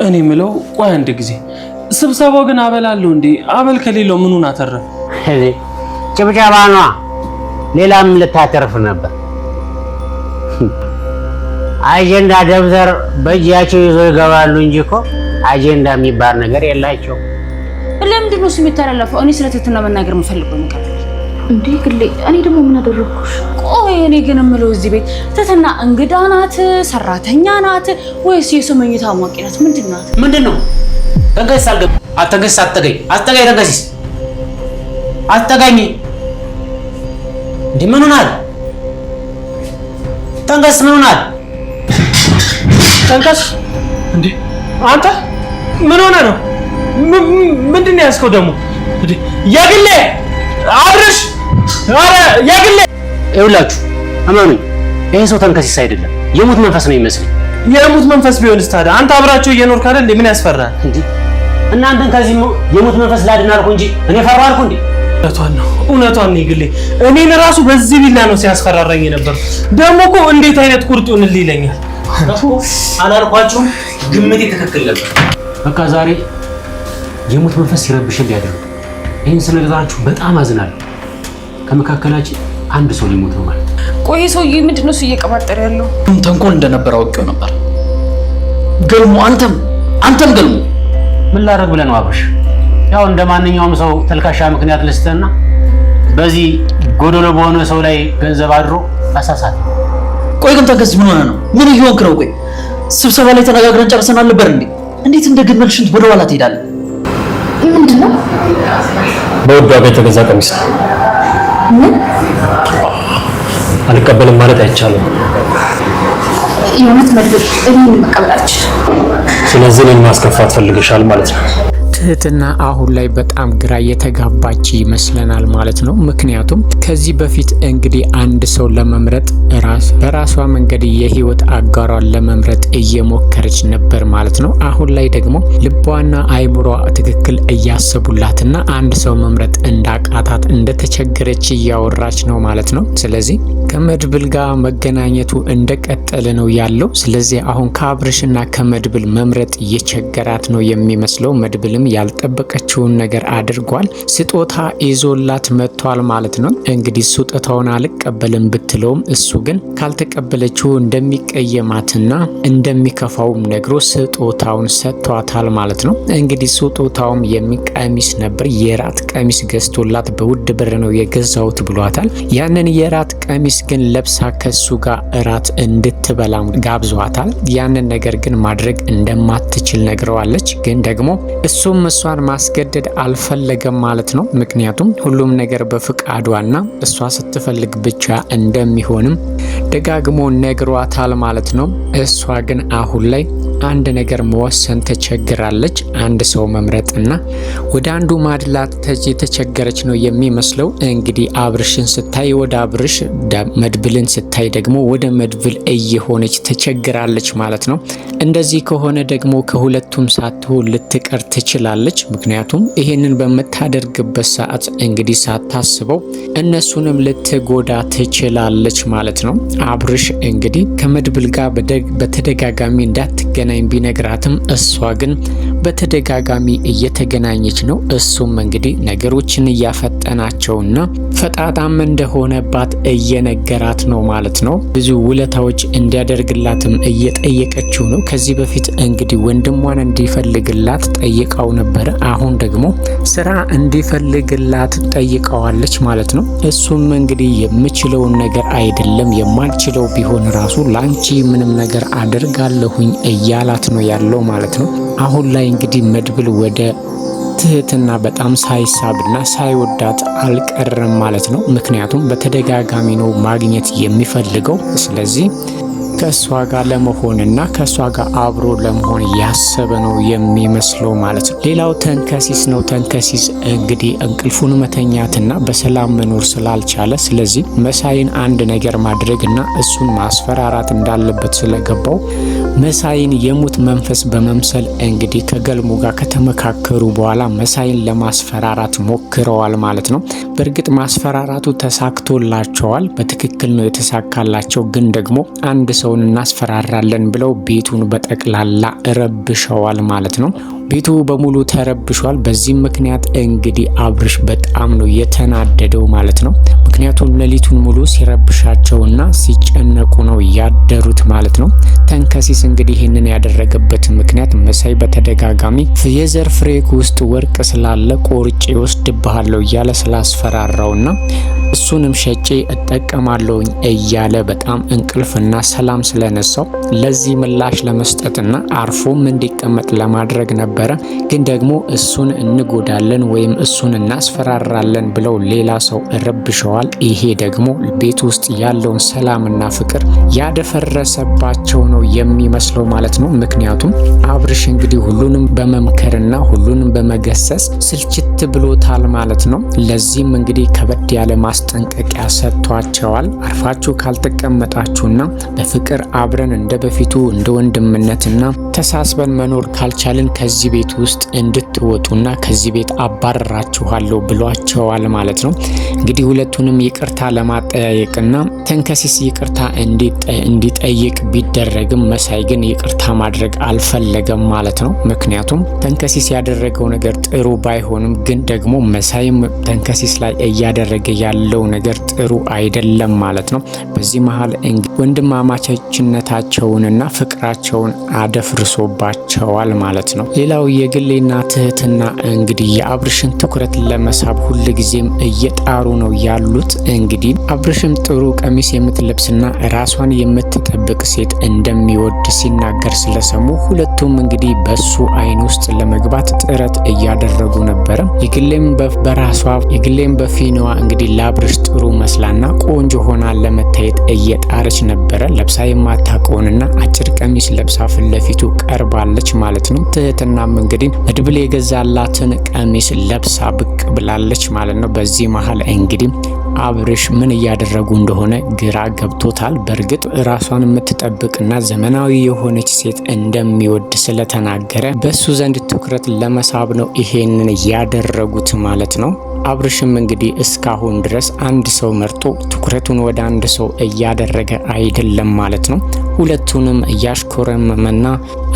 እኔ ምለው ቆይ አንድ ጊዜ ስብሰባው ግን አበላለው እንዴ? አበል ከሌለው ምኑን አተረፈ? ጭብጨባ ነው። ሌላም ልታተርፍ ነበር። አጀንዳ ደብተር በእጃቸው ይዞ ይገባሉ እንጂ እኮ አጀንዳ የሚባል ነገር የላቸው። ለምንድን ነው ስሜት ተላለፈው? እኔ ስለ ትህትና መናገር የምፈልገው ነገር እንዴ ግሌ፣ እኔ ደግሞ ምን አደረኩሽ? ቆይ እኔ ግን የምለው እዚህ ቤት ትህትና እንግዳ ናት፣ ሰራተኛ ናት ወይስ የሰው መኝታ አሟቂ ናት? ምንድን ናት? ምንድን ነው? ተንከስ አልገባ አትንከስ፣ አትጠጋኝ፣ አትጠጋኝ፣ ተንከሲስ አትጠጋኝ። እንዴ ምን ሆናል? ተንከስ ምን ሆናል? ተንከስ እንዴ አንተ ምን ሆነ ነው? ምንድን ነው ያስከው ደግሞ? እንዴ ያግሌ አብርሽ፣ አረ ያግሌ ይኸውላችሁ አማኑኝ፣ ይሄ ሰው ተንከሲስ አይደለም፣ የሙት መንፈስ ነው የሚመስለኝ። የሙት መንፈስ ቢሆንስ ታዲያ አንተ አብራቸው እየኖርክ አይደል? ምን ያስፈራል እንዴ? እናንተን ከዚህ የሙት መንፈስ ላድን አልኩ እንጂ እኔ ፈራሁ አልኩ እንዴ? እውነቷን ነው ይግሌ። እኔን ራሱ በዚህ ቢላ ነው ሲያስፈራራኝ ነበር። ደግሞ እኮ እንዴት አይነት ቁርጥ ይሆንልኝ ይለኛል። አላልኳችሁም? ግምቴ ትክክል ነበር። በቃ ዛሬ የሙት መንፈስ ሲረብሽን ሊያደርግ ይህን ስለነገራችሁ በጣም አዝናለሁ። ከመካከላችን አንድ ሰው ሊሞት ነው ማለት። ቆይ ሰውዬ ምንድን ነው እየቀባጠረ ያለው? ተንኮል እንደነበር አውቄው ነበር። ገልሙ አንተም ገልሙ ምን ላደርግ ብለህ ነው አብርሽ? ያው እንደ ማንኛውም ሰው ተልካሻ ምክንያት ልስተና በዚህ ጎዶሎ በሆነ ሰው ላይ ገንዘብ አድሮ አሳሳት። ቆይ ግን ተንከስ ምን ሆነ ነው? ምን እየሆንክ ነው? ቆይ ስብሰባ ላይ ተነጋግረን ጨርሰናል ነበር እንዴ? እንዴት እንደገመል ሽንት ወደ ኋላ ትሄዳለህ? ምንድነው? በውድ ዋጋ የተገዛ ቀሚስ ነው። ምን? አልቀበልም ማለት አይቻልም። የእውነት መድብል እኔን መቀበል አልችልም። ስለዚህ እኔን ማስከፋት ፈልገሻል ማለት ነው። ትህትና አሁን ላይ በጣም ግራ የተጋባች ይመስለናል ማለት ነው። ምክንያቱም ከዚህ በፊት እንግዲህ አንድ ሰው ለመምረጥ በራሷ መንገድ የህይወት አጋሯን ለመምረጥ እየሞከረች ነበር ማለት ነው። አሁን ላይ ደግሞ ልቧና አይምሯ ትክክል እያሰቡላትና አንድ ሰው መምረጥ እንዳቃታት እንደተቸገረች እያወራች ነው ማለት ነው። ስለዚህ ከመድብል ጋር መገናኘቱ እንደቀጠለ ነው ያለው። ስለዚህ አሁን ከአብርሽና ከመድብል መምረጥ እየቸገራት ነው የሚመስለው። መድብልም ያልጠበቀችውን ነገር አድርጓል። ስጦታ ይዞላት መጥቷል ማለት ነው። እንግዲህ ስጦታውን አልቀበልም ብትለውም እሱ ግን ካልተቀበለችው እንደሚቀየማትና እንደሚከፋውም ነግሮ ስጦታውን ሰጥቷታል ማለት ነው። እንግዲህ ስጦታውም የሚቀሚስ ነበር። የራት ቀሚስ ገዝቶላት በውድ ብር ነው የገዛውት ብሏታል። ያንን የራት ቀሚስ ግን ለብሳ ከሱ ጋር እራት እንድትበላ ጋብዟታል። ያንን ነገር ግን ማድረግ እንደማትችል ነግረዋለች። ግን ደግሞ እሱም እሷን ማስገደድ አልፈለገም ማለት ነው። ምክንያቱም ሁሉም ነገር በፍቃዷና እሷ ስትፈልግ ብቻ እንደሚሆንም ደጋግሞ ነግሯታል ማለት ነው። እሷ ግን አሁን ላይ አንድ ነገር መወሰን ተቸግራለች። አንድ ሰው መምረጥና ወደ አንዱ ማድላት የተቸገረች ነው የሚመስለው። እንግዲህ አብርሽን ስታይ ወደ አብርሽ፣ መድብልን ስታይ ደግሞ ወደ መድብል እየሆነች ተቸግራለች ማለት ነው። እንደዚህ ከሆነ ደግሞ ከሁለቱም ሳትሆን ልትቀር ትችላለች። ምክንያቱም ይሄንን በምታደርግበት ሰዓት እንግዲህ ሳታስበው እነሱንም ልትጎዳ ትችላለች ማለት ነው። አብርሽ እንግዲህ ከመድብል ጋር በተደጋጋሚ እንዳትገናኝ ቢነግራትም እሷ ግን በተደጋጋሚ እየተገናኘች ነው። እሱም እንግዲህ ነገሮችን እያፈጠናቸውና ፈጣጣም እንደሆነባት እየነገራት ነው ማለት ነው። ብዙ ውለታዎች እንዲያደርግላትም እየጠየቀችው ነው። ከዚህ በፊት እንግዲህ ወንድሟን እንዲፈልግላት ጠይቀው ነበር። አሁን ደግሞ ስራ እንዲፈልግላት ጠይቀዋለች ማለት ነው። እሱም እንግዲህ የምችለውን ነገር አይደለም የማልችለው ቢሆን ራሱ ላንቺ ምንም ነገር አደርጋለሁኝ እያላት ነው ያለው ማለት ነው። አሁን ላይ እንግዲህ መድብል ወደ ትህትና በጣም ሳይሳብና ሳይወዳት አልቀረም ማለት ነው። ምክንያቱም በተደጋጋሚ ነው ማግኘት የሚፈልገው። ስለዚህ ከሷ ጋር ለመሆንና ከሷ ጋር አብሮ ለመሆን ያሰበ ነው የሚመስለው ማለት ነው። ሌላው ተንከሲስ ነው። ተንከሲስ እንግዲህ እንቅልፉን መተኛትና በሰላም መኖር ስላልቻለ ስለዚህ መሳይን አንድ ነገር ማድረግና እሱን ማስፈራራት እንዳለበት ስለገባው መሳይን የሙት መንፈስ በመምሰል እንግዲህ ከገልሙ ጋር ከተመካከሩ በኋላ መሳይን ለማስፈራራት ሞክረዋል ማለት ነው። በእርግጥ ማስፈራራቱ ተሳክቶላቸዋል። በትክክል ነው የተሳካላቸው። ግን ደግሞ አንድ ሰው ሰውን እናስፈራራለን ብለው ቤቱን በጠቅላላ ረብሸዋል ማለት ነው። ቤቱ በሙሉ ተረብሿል። በዚህም ምክንያት እንግዲህ አብርሽ በጣም ነው የተናደደው ማለት ነው። ምክንያቱም ሌሊቱን ሙሉ ሲረብሻቸውና ሲጨነቁ ነው ያደሩት ማለት ነው። ተንከሲስ እንግዲህ ይህንን ያደረገበት ምክንያት መሳይ በተደጋጋሚ የዘር ፍሬክ ውስጥ ወርቅ ስላለ ቆርጬ ወስድብሃለሁ እያለ ስላስፈራራውና እሱንም ሸጬ እጠቀማለሁኝ እያለ በጣም እንቅልፍና ሰላም ስለነሳው ለዚህ ምላሽ ለመስጠትና አርፎም እንዲቀመጥ ለማድረግ ነበረ። ግን ደግሞ እሱን እንጎዳለን ወይም እሱን እናስፈራራለን ብለው ሌላ ሰው ረብሸዋል። ይሄ ደግሞ ቤት ውስጥ ያለውን ሰላምና ፍቅር ያደፈረሰባቸው ነው የሚመስለው ማለት ነው። ምክንያቱም አብርሽ እንግዲህ ሁሉንም በመምከርና ሁሉንም በመገሰጽ ስልችት ብሎታል ማለት ነው። ለዚህም እንግዲህ ከበድ ያለ ማስጠንቀቂያ ሰጥቷቸዋል። አርፋችሁ ካልተቀመጣችሁና በፍቅር አብረን እንደ በፊቱ እንደ ወንድምነትና ተሳስበን መኖር ካልቻልን ከዚህ ቤት ውስጥ እንድትወጡና ከዚህ ቤት አባረራችኋለሁ ብሏቸዋል ማለት ነው። እንግዲህ ሁለቱንም ይቅርታ ለማጠያየቅና ተንከሲስ ይቅርታ እንዲጠይቅ ቢደረግም መሳይ ግን ይቅርታ ማድረግ አልፈለገም ማለት ነው። ምክንያቱም ተንከሲስ ያደረገው ነገር ጥሩ ባይሆንም ግን ደግሞ መሳይም ተንከሲስ ላይ እያደረገ ያለው ነገር ጥሩ አይደለም ማለት ነው። በዚህ መሀል ወንድማማችነታቸውንና ፍቅራቸውን አደፍርሶባቸዋል ማለት ነው። ሌላው የግሌና ትህትና እንግዲህ የአብርሽን ትኩረት ለመሳብ ሁልጊዜም እየጣሩ ነው ያሉት። እንግዲህ አብርሽም ጥሩ ቀሚስ የምትለብስና ራሷን የምትጠብቅ ሴት እንደሚወድ ሲናገር ስለሰሙ ሁለቱም እንግዲህ በሱ አይን ውስጥ ለመግባት ጥረት እያደረጉ ነበረ። የግሌም በፊናዋ እንግዲህ ለአብርሽ ጥሩ መስላና ቆንጆ ሆና ለመታየት እየጣረች ነበረ። ለብሳ የማታውቀውንና አጭር ቀሚስ ለብሳ ፊት ለፊቱ ቀርባለች ማለት ነው። ትህትናም እንግዲህ መድብል የገዛላትን ቀሚስ ለብሳ ብቅ ብላለች ማለት ነው። በዚህ መሀል እንግዲህ አብርሽ ምን እያደረጉ እንደሆነ ግራ ገብቶታል። በእርግጥ ራሷን የምትጠብቅና ዘመናዊ የሆነች ሴት እንደሚወድ ስለተናገረ በሱ ዘንድ ትኩረት ለመሳብ ነው ይሄንን ያደረጉት ማለት ነው። አብርሽም እንግዲህ እስካሁን ድረስ አንድ ሰው መርጦ ትኩረቱን ወደ አንድ ሰው እያደረገ አይደለም ማለት ነው። ሁለቱንም እያሽኮረመመና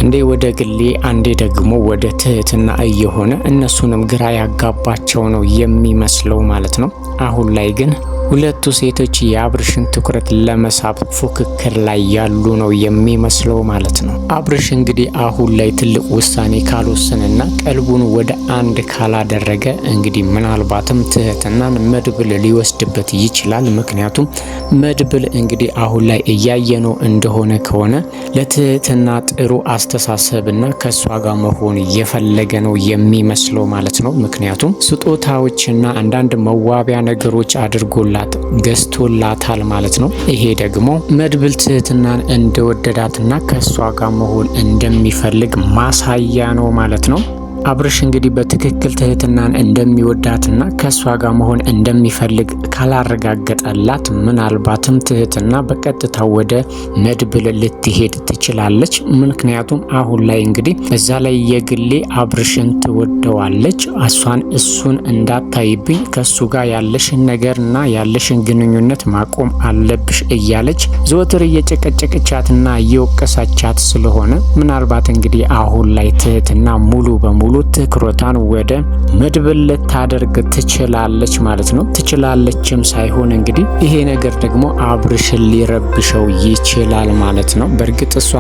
አንዴ ወደ ግሌ አንዴ ደግሞ ወደ ትህትና እየሆነ እነሱንም ግራ ያጋባቸው ነው የሚመስለው ማለት ነው። አሁን ላይ ግን ሁለቱ ሴቶች የአብርሽን ትኩረት ለመሳብ ፉክክር ላይ ያሉ ነው የሚመስለው ማለት ነው። አብርሽ እንግዲህ አሁን ላይ ትልቅ ውሳኔ ካልወሰነና ቀልቡን ወደ አንድ ካላደረገ እንግዲህ ምናልባትም ትህትናን መድብል ሊወስድበት ይችላል። ምክንያቱም መድብል እንግዲህ አሁን ላይ እያየነው እንደሆነ ከሆነ ለትህትና ጥሩ አስተሳሰብና ከሷ ጋር መሆን እየፈለገ ነው የሚመስለው ማለት ነው። ምክንያቱም ስጦታዎችና አንዳንድ መዋቢያ ነገሮች አድርጎላል ገዝቶላታል ማለት ነው። ይሄ ደግሞ መድብል ትህትናን እንደወደዳትና ከሷ ጋር መሆን እንደሚፈልግ ማሳያ ነው ማለት ነው። አብርሽ እንግዲህ በትክክል ትህትናን እንደሚወዳትና ከሷ ጋር መሆን እንደሚፈልግ ካላረጋገጠላት ምናልባትም ትህትና በቀጥታ ወደ መድብል ልትሄድ ትችላለች። ምክንያቱም አሁን ላይ እንግዲህ እዛ ላይ የግሌ አብርሽን ትወደዋለች። እሱን እንዳታይብኝ ከሱ ጋር ያለሽን ነገርና ያለሽን ግንኙነት ማቆም አለብሽ እያለች ዘወትር እየጨቀጨቀቻትና እየወቀሳቻት ስለሆነ ምናልባት እንግዲህ አሁን ላይ ትህትና ሙሉ በሙሉ ትኩረቷን ወደ መድብል ልታደርግ ትችላለች ማለት ነው። ትችላለችም ሳይሆን እንግዲህ ይሄ ነገር ደግሞ አብርሽን ሊረብሸው ይችላል ማለት ነው። በእርግጥ እሷ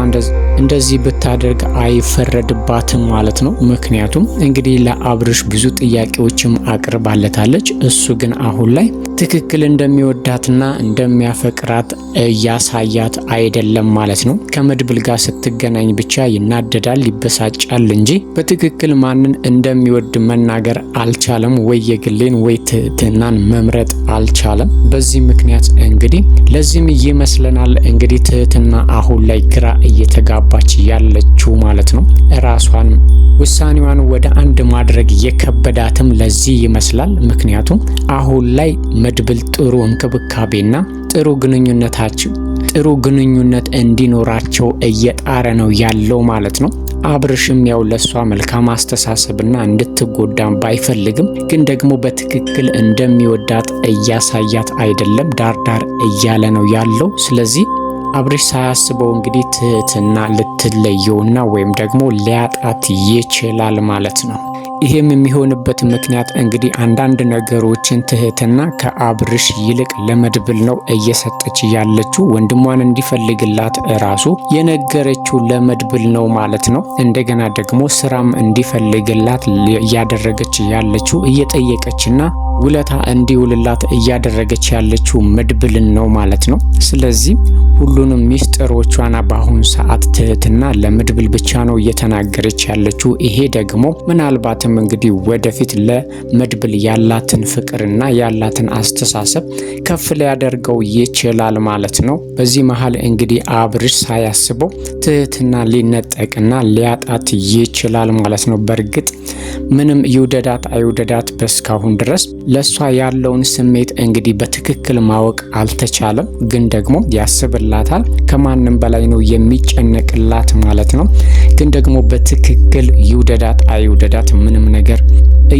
እንደዚህ ብታደርግ አይፈረድባትም ማለት ነው። ምክንያቱም እንግዲህ ለአብርሽ ብዙ ጥያቄዎችም አቅርባለታለች። እሱ ግን አሁን ላይ ትክክል እንደሚወዳትና እንደሚያፈቅራት እያሳያት አይደለም ማለት ነው። ከመድብል ጋር ስትገናኝ ብቻ ይናደዳል፣ ይበሳጫል እንጂ በትክክል ማንን እንደሚወድ መናገር አልቻለም። ወይ የግሌን ወይ ትህትናን መምረጥ አልቻለም። በዚህ ምክንያት እንግዲህ ለዚህም ይመስለናል እንግዲህ ትህትና አሁን ላይ ግራ እየተጋባች ያለችው ማለት ነው። ራሷን ውሳኔዋን ወደ አንድ ማድረግ የከበዳትም ለዚህ ይመስላል። ምክንያቱም አሁን ላይ መድብል ጥሩ እንክብካቤና ጥሩ ግንኙነት እንዲኖራቸው እየጣረ ነው ያለው ማለት ነው። አብርሽም ያው ለሷ መልካም አስተሳሰብና እንድትጎዳም ባይፈልግም ግን ደግሞ በትክክል እንደሚወዳት እያሳያት አይደለም፣ ዳርዳር እያለ ነው ያለው። ስለዚህ አብርሽ ሳያስበው እንግዲህ ትህትና ልትለየውና ወይም ደግሞ ሊያጣት ይችላል ማለት ነው። ይሄም የሚሆንበት ምክንያት እንግዲህ አንዳንድ ነገሮችን ትህትና ከአብርሽ ይልቅ ለመድብል ነው እየሰጠች ያለችው። ወንድሟን እንዲፈልግላት ራሱ የነገረችው ለመድብል ነው ማለት ነው። እንደገና ደግሞ ስራም እንዲፈልግላት እያደረገች ያለችው እየጠየቀችና ውለታ እንዲውልላት እያደረገች ያለችው መድብልን ነው ማለት ነው። ስለዚህ ሁሉንም ሚስጥሮቿና በአሁኑ ሰዓት ትህትና ለመድብል ብቻ ነው እየተናገረች ያለችው። ይሄ ደግሞ ምናልባትም እንግዲህ ወደፊት ለመድብል ያላትን ፍቅርና ያላትን አስተሳሰብ ከፍ ሊያደርገው ይችላል ማለት ነው። በዚህ መሃል እንግዲህ አብርሽ ሳያስበው ትህትና ሊነጠቅና ሊያጣት ይችላል ማለት ነው። በእርግጥ ምንም ይውደዳት አይውደዳት በስካሁን ድረስ ለሷ ያለውን ስሜት እንግዲህ በትክክል ማወቅ አልተቻለም። ግን ደግሞ ያስብላታል። ከማንም በላይ ነው የሚጨነቅላት ማለት ነው። ግን ደግሞ በትክክል ይውደዳት አይውደዳት ምንም ነገር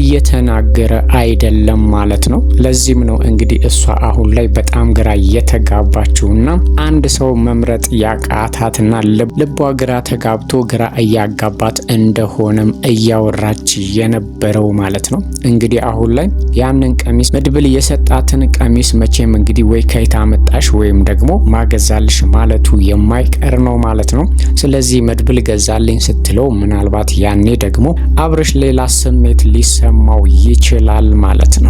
እየተናገረ አይደለም ማለት ነው። ለዚህም ነው እንግዲህ እሷ አሁን ላይ በጣም ግራ እየተጋባችውና አንድ ሰው መምረጥ ያቃታትና ልቧ ግራ ተጋብቶ ግራ እያጋባት እንደሆነም እያወራች የነበረው ማለት ነው። እንግዲህ አሁን ላይ ያንን ቀሚስ መድብል የሰጣትን ቀሚስ መቼም እንግዲህ ወይ ከይታ መጣሽ ወይም ደግሞ ማገዛልሽ ማለቱ የማይቀር ነው ማለት ነው። ስለዚህ መድብል ገዛልኝ ስትለው ምናልባት ያኔ ደግሞ አብርሽ ሌላ ስሜት ሊሰማው ይችላል ማለት ነው።